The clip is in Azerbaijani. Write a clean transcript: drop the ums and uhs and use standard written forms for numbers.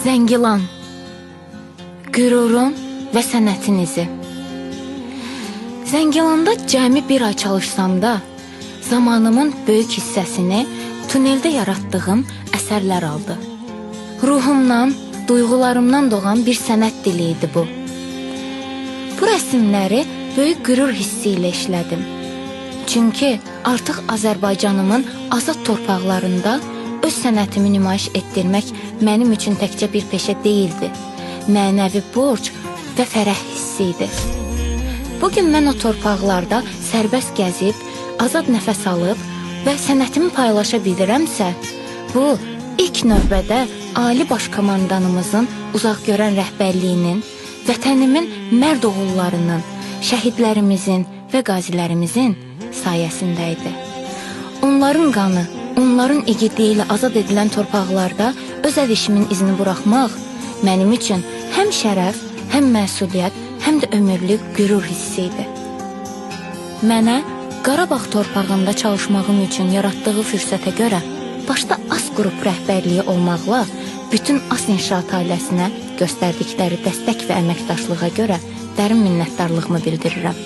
Zəngilan, qürurun və sənətin izi. Zəngilanda cəmi bir ay çalışsam da, zamanımın böyük hissəsini tuneldə yaratdığım əsərlər aldı. Ruhumdan, duyğularımdan doğan bir sənət dili idi bu. Bu rəsmləri böyük qürur hissi ilə işlədim. Çünki artıq Azərbaycanımın azad torpaqlarında öz sənətimi nümayiş etdirmək mənim üçün təkcə bir peşə deyildi. Mənəvi borc və fərəh hissi idi. Bugün mən o torpaqlarda sərbəst gəzib, azad nəfəs alıb və sənətimi paylaşa bilirəmsə, bu ilk növbədə Ali Baş Komandanımızın uzaqgörən rəhbərliyinin, vətənimin mərd oğullarının, şəhidlərimizin və qazilərimizin sayəsində idi. Onların qanı, onların igidliyi ilə azad edilən torpaqlarda öz əl-işimin izini buraxmaq mənim üçün həm şərəf, həm məsuliyyət, həm də ömürlük qürur hissi idi. Mənə Qarabağ torpağında çalışmağım üçün yaratdığı fürsətə görə başda AS qrup rəhbərliyi olmaqla bütün AS İnşaat ailəsinə göstərdikləri dəstək və əməkdaşlığa görə dərin minnətdarlığımı bildirirəm.